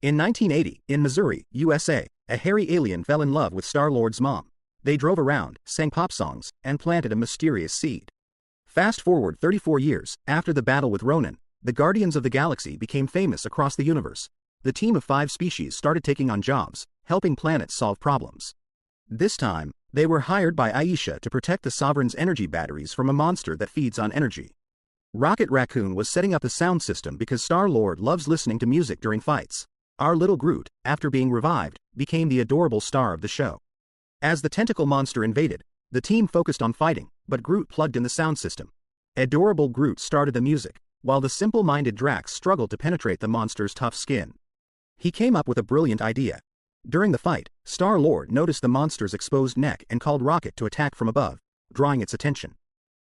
In 1980, in Missouri, USA, a hairy alien fell in love with Star-Lord's mom. They drove around, sang pop songs, and planted a mysterious seed. Fast forward 34 years, after the battle with Ronan, the Guardians of the Galaxy became famous across the universe. The team of 5 species started taking on jobs, helping planets solve problems. This time, they were hired by Aisha to protect the Sovereign's energy batteries from a monster that feeds on energy. Rocket Raccoon was setting up a sound system because Star-Lord loves listening to music during fights. Our little Groot, after being revived, became the adorable star of the show. As the tentacle monster invaded, the team focused on fighting, but Groot plugged in the sound system. Adorable Groot started the music, while the simple-minded Drax struggled to penetrate the monster's tough skin. He came up with a brilliant idea. During the fight, Star-Lord noticed the monster's exposed neck and called Rocket to attack from above, drawing its attention.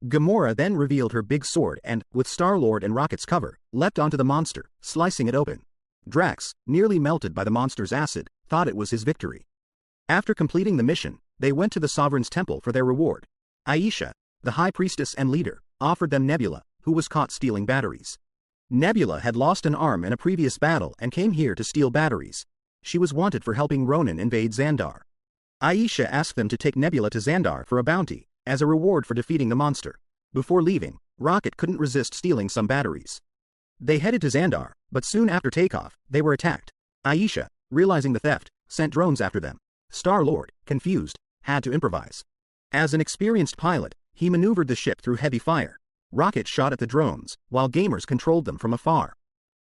Gamora then revealed her big sword and, with Star-Lord and Rocket's cover, leapt onto the monster, slicing it open. Drax, nearly melted by the monster's acid, thought it was his victory. After completing the mission, they went to the Sovereign's temple for their reward. Aisha, the High Priestess and leader, offered them Nebula, who was caught stealing batteries. Nebula had lost an arm in a previous battle and came here to steal batteries. She was wanted for helping Ronan invade Xandar. Aisha asked them to take Nebula to Xandar for a bounty, as a reward for defeating the monster. Before leaving, Rocket couldn't resist stealing some batteries. They headed to Xandar, but soon after takeoff, they were attacked. Aisha, realizing the theft, sent drones after them. Star-Lord, confused, had to improvise. As an experienced pilot, he maneuvered the ship through heavy fire. Rocket shot at the drones, while gamers controlled them from afar.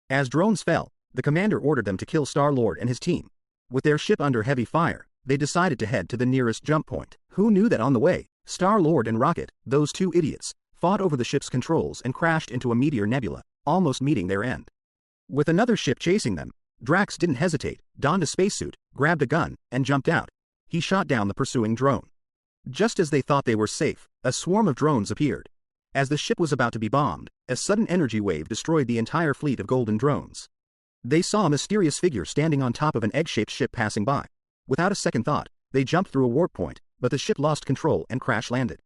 As drones fell, the commander ordered them to kill Star-Lord and his team. With their ship under heavy fire, they decided to head to the nearest jump point. Who knew that on the way, Star-Lord and Rocket, those two idiots, fought over the ship's controls and crashed into a meteor nebula, almost meeting their end. With another ship chasing them, Drax didn't hesitate, donned a spacesuit, grabbed a gun, and jumped out. He shot down the pursuing drone. Just as they thought they were safe, a swarm of drones appeared. As the ship was about to be bombed, a sudden energy wave destroyed the entire fleet of golden drones. They saw a mysterious figure standing on top of an egg-shaped ship passing by. Without a second thought, they jumped through a warp point, but the ship lost control and crash-landed.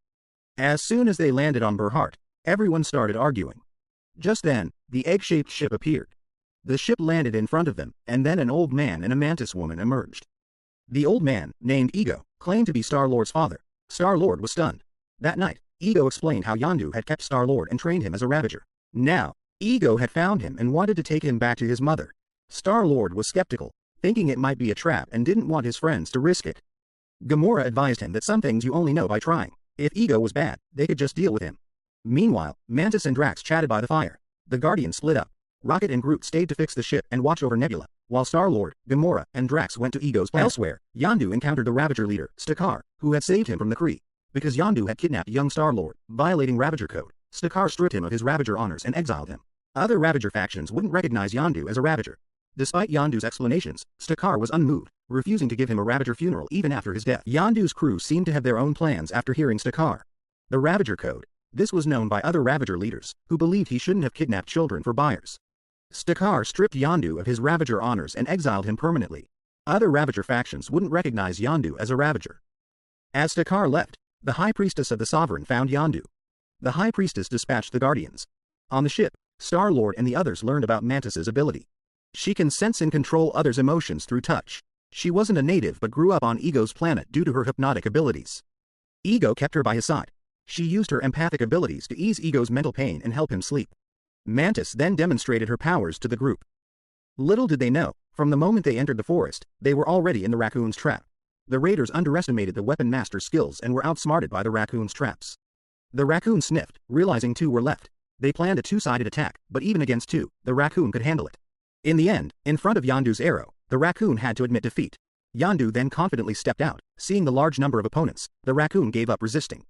As soon as they landed on Berhart, everyone started arguing. Just then, the egg-shaped ship appeared. The ship landed in front of them, and then an old man and a mantis woman emerged. The old man, named Ego, claimed to be Star-Lord's father. Star-Lord was stunned. That night, Ego explained how Yondu had kept Star-Lord and trained him as a Ravager. Now, Ego had found him and wanted to take him back to his mother. Star-Lord was skeptical, thinking it might be a trap and didn't want his friends to risk it. Gamora advised him that some things you only know by trying. If Ego was bad, they could just deal with him. Meanwhile, Mantis and Drax chatted by the fire. The Guardians split up. Rocket and Groot stayed to fix the ship and watch over Nebula, while Star-Lord, Gamora, and Drax went to Ego's planet. Elsewhere, Yondu encountered the Ravager leader, Stakar, who had saved him from the Kree. Because Yondu had kidnapped young Star-Lord, violating Ravager code, Stakar stripped him of his Ravager honors and exiled him. Other Ravager factions wouldn't recognize Yondu as a Ravager. Despite Yondu's explanations, Stakar was unmoved, refusing to give him a Ravager funeral even after his death. Yondu's crew seemed to have their own plans after hearing Stakar. The Ravager code. This was known by other Ravager leaders, who believed he shouldn't have kidnapped children for buyers. Stakar stripped Yondu of his Ravager honors and exiled him permanently. Other Ravager factions wouldn't recognize Yondu as a Ravager. As Stakar left, the High Priestess of the Sovereign found Yondu. The High Priestess dispatched the Guardians. On the ship, Star-Lord and the others learned about Mantis's ability. She can sense and control others' emotions through touch. She wasn't a native but grew up on Ego's planet due to her hypnotic abilities. Ego kept her by his side. She used her empathic abilities to ease Ego's mental pain and help him sleep. Mantis then demonstrated her powers to the group. Little did they know, from the moment they entered the forest, they were already in the raccoon's trap. The raiders underestimated the weapon master's skills and were outsmarted by the raccoon's traps. The raccoon sniffed, realizing 2 were left. They planned a 2-sided attack, but even against 2, the raccoon could handle it. In the end, in front of Yondu's arrow, the raccoon had to admit defeat. Yondu then confidently stepped out. Seeing the large number of opponents, the raccoon gave up resisting.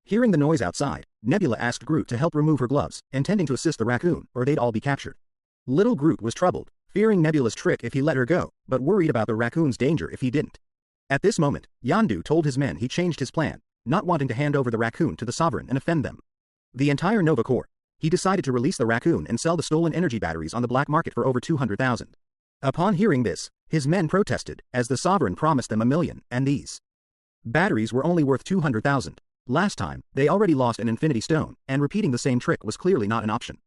Hearing the noise outside, Nebula asked Groot to help remove her gloves, intending to assist the raccoon, or they'd all be captured. Little Groot was troubled, fearing Nebula's trick if he let her go, but worried about the raccoon's danger if he didn't. At this moment, Yondu told his men he changed his plan, not wanting to hand over the raccoon to the Sovereign and offend them. The entire Nova Corps. He decided to release the raccoon and sell the stolen energy batteries on the black market for over 200,000. Upon hearing this, his men protested, as the Sovereign promised them $1 million, and these batteries were only worth 200,000. Last time, they already lost an Infinity Stone, and repeating the same trick was clearly not an option.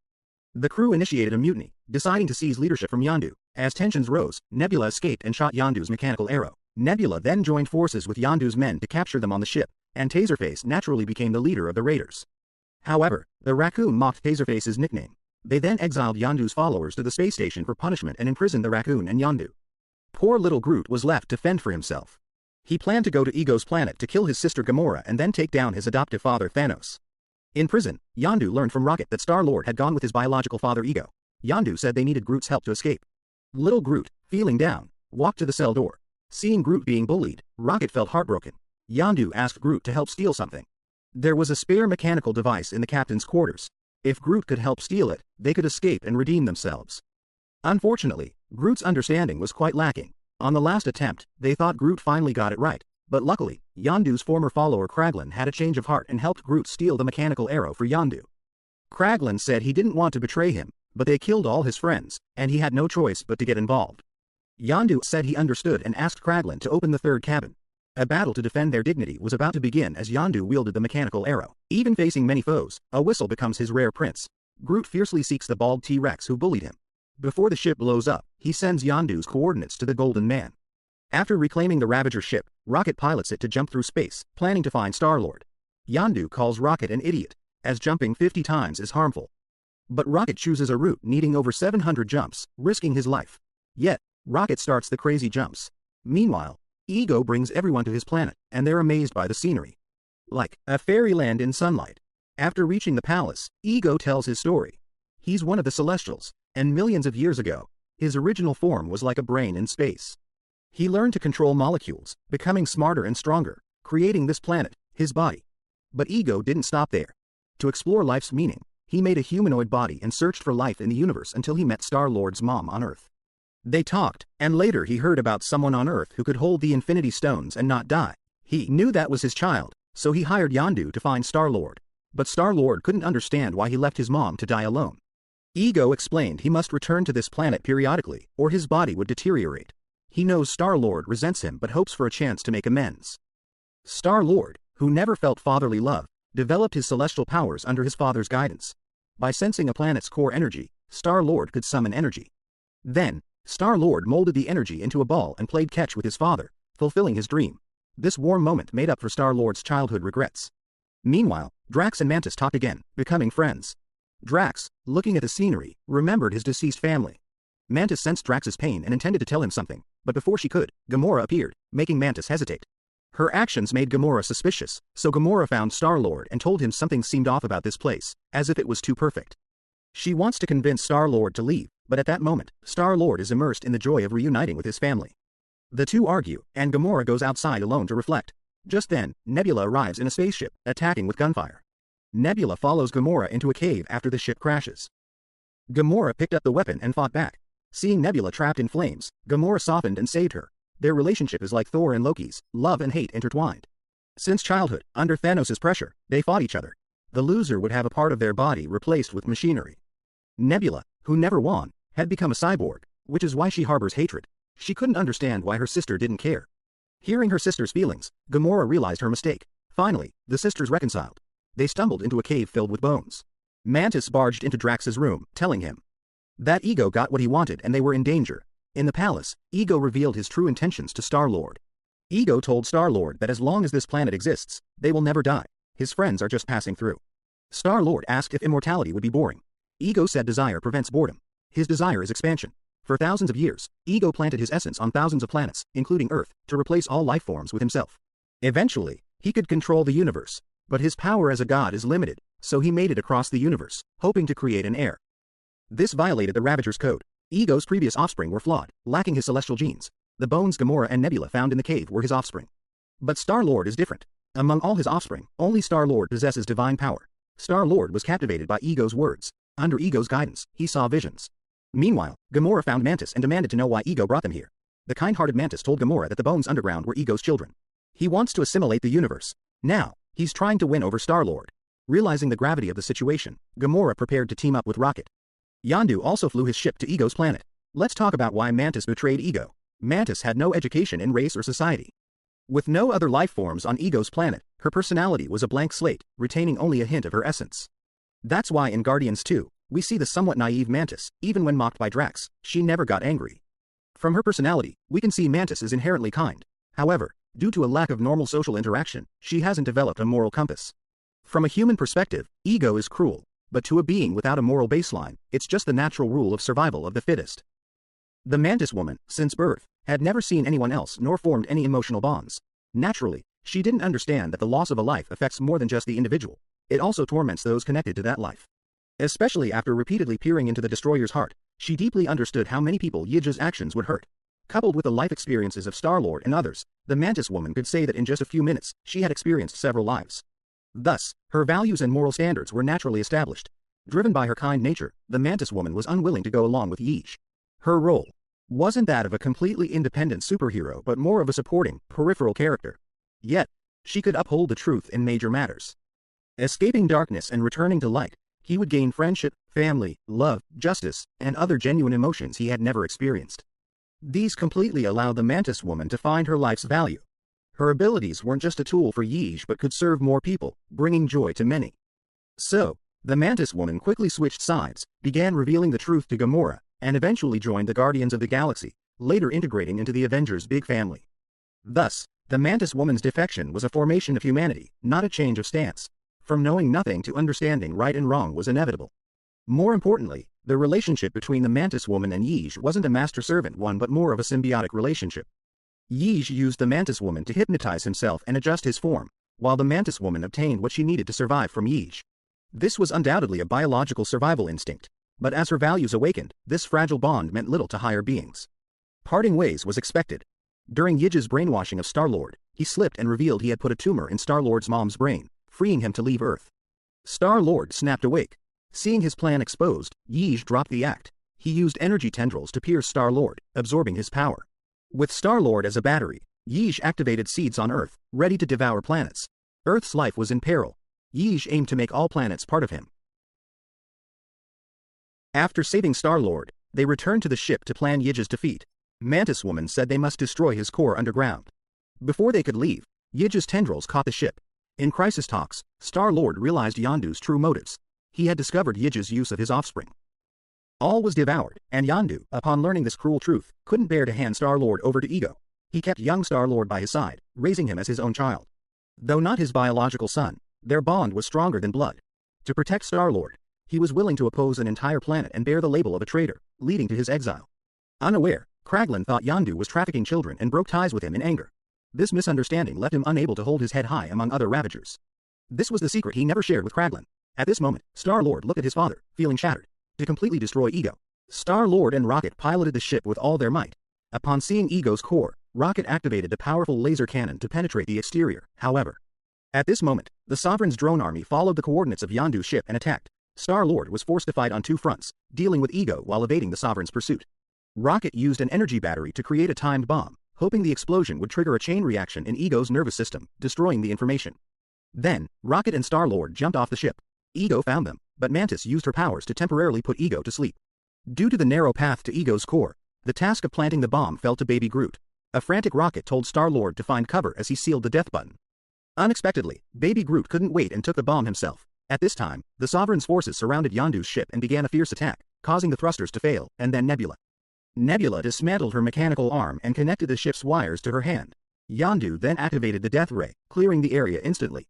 The crew initiated a mutiny, deciding to seize leadership from Yondu, As tensions rose, Nebula escaped and shot Yondu's mechanical arrow. Nebula then joined forces with Yondu's men to capture them on the ship, and Taserface naturally became the leader of the raiders. However, the raccoon mocked Taserface's nickname. They then exiled Yondu's followers to the space station for punishment and imprisoned the raccoon and Yondu. Poor little Groot was left to fend for himself. He planned to go to Ego's planet to kill his sister Gamora and then take down his adoptive father Thanos. In prison, Yondu learned from Rocket that Star-Lord had gone with his biological father Ego. Yondu said they needed Groot's help to escape. Little Groot, feeling down, walked to the cell door. Seeing Groot being bullied, Rocket felt heartbroken. Yondu asked Groot to help steal something. There was a spare mechanical device in the captain's quarters. If Groot could help steal it, they could escape and redeem themselves. Unfortunately, Groot's understanding was quite lacking. On the last attempt, they thought Groot finally got it right, but luckily, Yondu's former follower Kraglin had a change of heart and helped Groot steal the mechanical arrow for Yondu. Kraglin said he didn't want to betray him, but they killed all his friends, and he had no choice but to get involved. Yondu said he understood and asked Kraglin to open the third cabin. A battle to defend their dignity was about to begin as Yondu wielded the mechanical arrow. Even facing many foes, a whistle becomes his rare prince. Groot fiercely seeks the bald T-Rex who bullied him. Before the ship blows up, he sends Yondu's coordinates to the Golden Man. After reclaiming the Ravager ship, Rocket pilots it to jump through space, planning to find Star-Lord. Yondu calls Rocket an idiot, as jumping 50 times is harmful. But Rocket chooses a route needing over 700 jumps, risking his life. Yet, Rocket starts the crazy jumps. Meanwhile, Ego brings everyone to his planet, and they're amazed by the scenery. Like a fairyland in sunlight. After reaching the palace, Ego tells his story. He's one of the Celestials, and millions of years ago, his original form was like a brain in space. He learned to control molecules, becoming smarter and stronger, creating this planet, his body. But Ego didn't stop there. To explore life's meaning, he made a humanoid body and searched for life in the universe until he met Star-Lord's mom on Earth. They talked, and later he heard about someone on Earth who could hold the Infinity Stones and not die. He knew that was his child, so he hired Yondu to find Star-Lord. But Star-Lord couldn't understand why he left his mom to die alone. Ego explained he must return to this planet periodically, or his body would deteriorate. He knows Star-Lord resents him but hopes for a chance to make amends. Star-Lord, who never felt fatherly love, developed his celestial powers under his father's guidance. By sensing a planet's core energy, Star-Lord could summon energy. Then, Star-Lord molded the energy into a ball and played catch with his father, fulfilling his dream. This warm moment made up for Star-Lord's childhood regrets. Meanwhile, Drax and Mantis talked again, becoming friends. Drax, looking at the scenery, remembered his deceased family. Mantis sensed Drax's pain and intended to tell him something, but before she could, Gamora appeared, making Mantis hesitate. Her actions made Gamora suspicious, so Gamora found Star-Lord and told him something seemed off about this place, as if it was too perfect. She wants to convince Star-Lord to leave, but at that moment, Star-Lord is immersed in the joy of reuniting with his family. The two argue, and Gamora goes outside alone to reflect. Just then, Nebula arrives in a spaceship, attacking with gunfire. Nebula follows Gamora into a cave after the ship crashes. Gamora picked up the weapon and fought back. Seeing Nebula trapped in flames, Gamora softened and saved her. Their relationship is like Thor and Loki's, love and hate intertwined. Since childhood, under Thanos' pressure, they fought each other. The loser would have a part of their body replaced with machinery. Nebula, who never won, had become a cyborg, which is why she harbors hatred. She couldn't understand why her sister didn't care. Hearing her sister's feelings, Gamora realized her mistake. Finally, the sisters reconciled. They stumbled into a cave filled with bones. Mantis barged into Drax's room, telling him that Ego got what he wanted and they were in danger. In the palace, Ego revealed his true intentions to Star-Lord. Ego told Star-Lord that as long as this planet exists, they will never die. His friends are just passing through. Star-Lord asked if immortality would be boring. Ego said desire prevents boredom. His desire is expansion. For thousands of years, Ego planted his essence on thousands of planets, including Earth, to replace all life forms with himself. Eventually, he could control the universe. But his power as a god is limited, so he made it across the universe, hoping to create an heir. This violated the Ravager's code. Ego's previous offspring were flawed, lacking his celestial genes. The bones Gamora and Nebula found in the cave were his offspring. But Star-Lord is different. Among all his offspring, only Star-Lord possesses divine power. Star-Lord was captivated by Ego's words. Under Ego's guidance, he saw visions. Meanwhile, Gamora found Mantis and demanded to know why Ego brought them here. The kind-hearted Mantis told Gamora that the bones underground were Ego's children. He wants to assimilate the universe. Now, he's trying to win over Star-Lord. Realizing the gravity of the situation, Gamora prepared to team up with Rocket. Yondu also flew his ship to Ego's planet. Let's talk about why Mantis betrayed Ego. Mantis had no education in race or society. With no other life forms on Ego's planet, her personality was a blank slate, retaining only a hint of her essence. That's why in Guardians 2, we see the somewhat naive Mantis. Even when mocked by Drax, she never got angry. From her personality, we can see Mantis is inherently kind. However, due to a lack of normal social interaction, she hasn't developed a moral compass. From a human perspective, ego is cruel, but to a being without a moral baseline, it's just the natural rule of survival of the fittest. The Mantis woman, since birth, had never seen anyone else nor formed any emotional bonds. Naturally, she didn't understand that the loss of a life affects more than just the individual. It also torments those connected to that life. Especially after repeatedly peering into the Destroyer's heart, she deeply understood how many people Yij's actions would hurt. Coupled with the life experiences of Star-Lord and others, the Mantis woman could say that in just a few minutes, she had experienced several lives. Thus, her values and moral standards were naturally established. Driven by her kind nature, the Mantis woman was unwilling to go along with Yij. Her role wasn't that of a completely independent superhero but more of a supporting, peripheral character. Yet, she could uphold the truth in major matters. Escaping darkness and returning to light, he would gain friendship, family, love, justice, and other genuine emotions he had never experienced. These completely allowed the Mantis woman to find her life's value. Her abilities weren't just a tool for Yij but could serve more people, bringing joy to many. So, the Mantis woman quickly switched sides, began revealing the truth to Gamora, and eventually joined the Guardians of the Galaxy, later integrating into the Avengers' big family. Thus, the Mantis woman's defection was a formation of humanity, not a change of stance. From knowing nothing to understanding right and wrong was inevitable. More importantly, the relationship between the Mantis woman and Yij wasn't a master-servant one but more of a symbiotic relationship. Yij used the Mantis woman to hypnotize himself and adjust his form, while the Mantis woman obtained what she needed to survive from Yij. This was undoubtedly a biological survival instinct, but as her values awakened, this fragile bond meant little to higher beings. Parting ways was expected. During Yij's brainwashing of Star-Lord, he slipped and revealed he had put a tumor in Star-Lord's mom's brain, freeing him to leave Earth. Star-Lord snapped awake. Seeing his plan exposed, Yij dropped the act. He used energy tendrils to pierce Star-Lord, absorbing his power. With Star-Lord as a battery, Yij activated seeds on Earth, ready to devour planets. Earth's life was in peril. Yij aimed to make all planets part of him. After saving Star-Lord, they returned to the ship to plan Yij's defeat. Mantis woman said they must destroy his core underground. Before they could leave, Yij's tendrils caught the ship. In crisis talks, Star-Lord realized Yondu's true motives. He had discovered Yij's use of his offspring. All was devoured, and Yondu, upon learning this cruel truth, couldn't bear to hand Star-Lord over to Ego. He kept young Star-Lord by his side, raising him as his own child. Though not his biological son, their bond was stronger than blood. To protect Star-Lord, he was willing to oppose an entire planet and bear the label of a traitor, leading to his exile. Unaware, Kraglin thought Yondu was trafficking children and broke ties with him in anger. This misunderstanding left him unable to hold his head high among other Ravagers. This was the secret he never shared with Kraglin. At this moment, Star-Lord looked at his father, feeling shattered. To completely destroy Ego, Star-Lord and Rocket piloted the ship with all their might. Upon seeing Ego's core, Rocket activated the powerful laser cannon to penetrate the exterior. However, at this moment, the Sovereign's drone army followed the coordinates of Yondu's ship and attacked. Star-Lord was forced to fight on two fronts, dealing with Ego while evading the Sovereign's pursuit. Rocket used an energy battery to create a timed bomb, hoping the explosion would trigger a chain reaction in Ego's nervous system, destroying the information. Then, Rocket and Star-Lord jumped off the ship. Ego found them, but Mantis used her powers to temporarily put Ego to sleep. Due to the narrow path to Ego's core, the task of planting the bomb fell to Baby Groot. A frantic Rocket told Star-Lord to find cover as he sealed the death button. Unexpectedly, Baby Groot couldn't wait and took the bomb himself. At this time, the Sovereign's forces surrounded Yondu's ship and began a fierce attack, causing the thrusters to fail, and then Nebula dismantled her mechanical arm and connected the ship's wires to her hand. Yondu then activated the Death Ray, clearing the area instantly.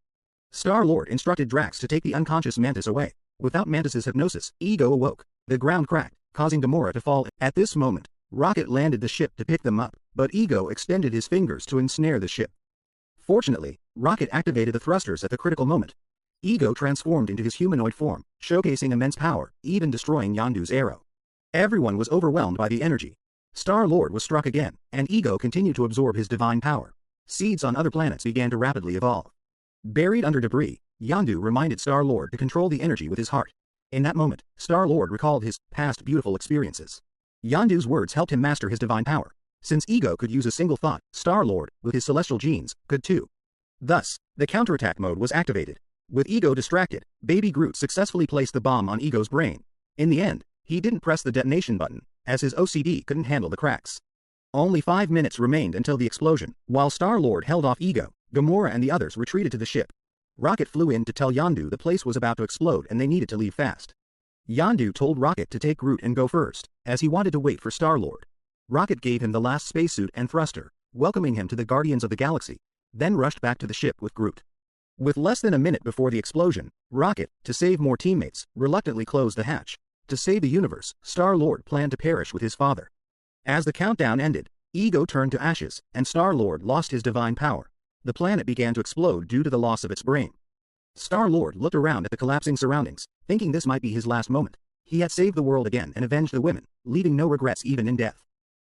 Star-Lord instructed Drax to take the unconscious Mantis away. Without Mantis's hypnosis, Ego awoke. The ground cracked, causing Gamora to fall. At this moment, Rocket landed the ship to pick them up, but Ego extended his fingers to ensnare the ship. Fortunately, Rocket activated the thrusters at the critical moment. Ego transformed into his humanoid form, showcasing immense power, even destroying Yondu's arrow. Everyone was overwhelmed by the energy. Star-Lord was struck again, and Ego continued to absorb his divine power. Seeds on other planets began to rapidly evolve. Buried under debris, Yondu reminded Star-Lord to control the energy with his heart. In that moment, Star-Lord recalled his past beautiful experiences. Yondu's words helped him master his divine power. Since Ego could use a single thought, Star-Lord, with his celestial genes, could too. Thus, the counterattack mode was activated. With Ego distracted, Baby Groot successfully placed the bomb on Ego's brain. In the end, he didn't press the detonation button, as his OCD couldn't handle the cracks. Only 5 minutes remained until the explosion. While Star-Lord held off Ego, Gamora and the others retreated to the ship. Rocket flew in to tell Yondu the place was about to explode and they needed to leave fast. Yondu told Rocket to take Groot and go first, as he wanted to wait for Star-Lord. Rocket gave him the last spacesuit and thruster, welcoming him to the Guardians of the Galaxy, then rushed back to the ship with Groot. With less than a minute before the explosion, Rocket, to save more teammates, reluctantly closed the hatch. To save the universe, Star-Lord planned to perish with his father. As the countdown ended, Ego turned to ashes, and Star-Lord lost his divine power. The planet began to explode due to the loss of its brain. Star-Lord looked around at the collapsing surroundings, thinking this might be his last moment. He had saved the world again and avenged the women, leaving no regrets even in death.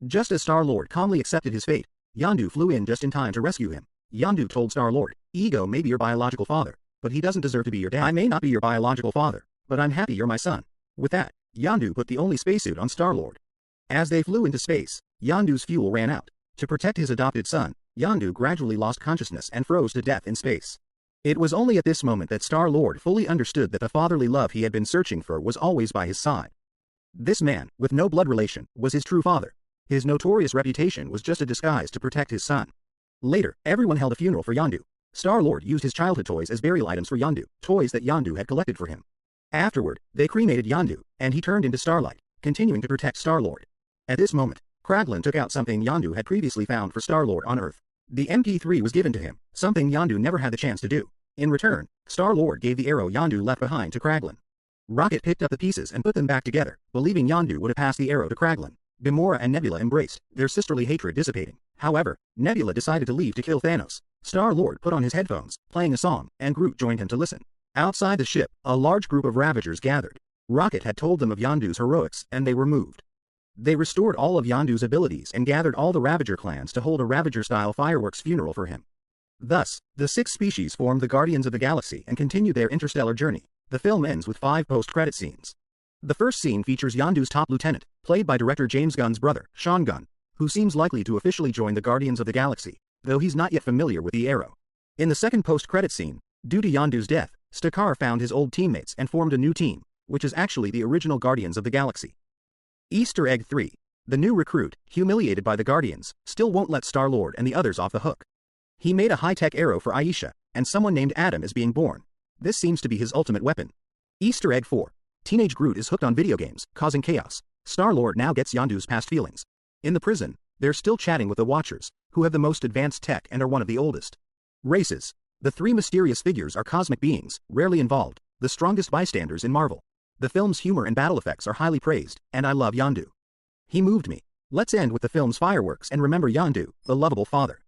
Just as Star-Lord calmly accepted his fate, Yondu flew in just in time to rescue him. Yondu told Star-Lord, "Ego may be your biological father, but he doesn't deserve to be your dad. I may not be your biological father, but I'm happy you're my son." With that, Yondu put the only spacesuit on Star-Lord. As they flew into space, Yondu's fuel ran out. To protect his adopted son, Yondu gradually lost consciousness and froze to death in space. It was only at this moment that Star-Lord fully understood that the fatherly love he had been searching for was always by his side. This man, with no blood relation, was his true father. His notorious reputation was just a disguise to protect his son. Later, everyone held a funeral for Yondu. Star-Lord used his childhood toys as burial items for Yondu, toys that Yondu had collected for him. Afterward, they cremated Yondu, and he turned into Starlight, continuing to protect Star-Lord. At this moment, Kraglin took out something Yondu had previously found for Star-Lord on Earth. The MP3 was given to him, something Yondu never had the chance to do. In return, Star-Lord gave the arrow Yondu left behind to Kraglin. Rocket picked up the pieces and put them back together, believing Yondu would have passed the arrow to Kraglin. Gamora and Nebula embraced, their sisterly hatred dissipating. However, Nebula decided to leave to kill Thanos. Star-Lord put on his headphones, playing a song, and Groot joined him to listen. Outside the ship, a large group of Ravagers gathered. Rocket had told them of Yondu's heroics, and they were moved. They restored all of Yondu's abilities and gathered all the Ravager clans to hold a Ravager-style fireworks funeral for him. Thus, the 6 species formed the Guardians of the Galaxy and continued their interstellar journey. The film ends with 5 post-credit scenes. The first scene features Yondu's top lieutenant, played by director James Gunn's brother, Sean Gunn, who seems likely to officially join the Guardians of the Galaxy, though he's not yet familiar with the arrow. In the second post-credit scene, due to Yondu's death, Stakar found his old teammates and formed a new team, which is actually the original Guardians of the Galaxy. Easter Egg 3. The new recruit, humiliated by the Guardians, still won't let Star-Lord and the others off the hook. He made a high-tech arrow for Aisha, and someone named Adam is being born. This seems to be his ultimate weapon. Easter Egg 4. Teenage Groot is hooked on video games, causing chaos. Star-Lord now gets Yondu's past feelings. In the prison, they're still chatting with the Watchers, who have the most advanced tech and are one of the oldest races. The 3 mysterious figures are cosmic beings, rarely involved, the strongest bystanders in Marvel. The film's humor and battle effects are highly praised, and I love Yondu. He moved me. Let's end with the film's fireworks and remember Yondu, the lovable father.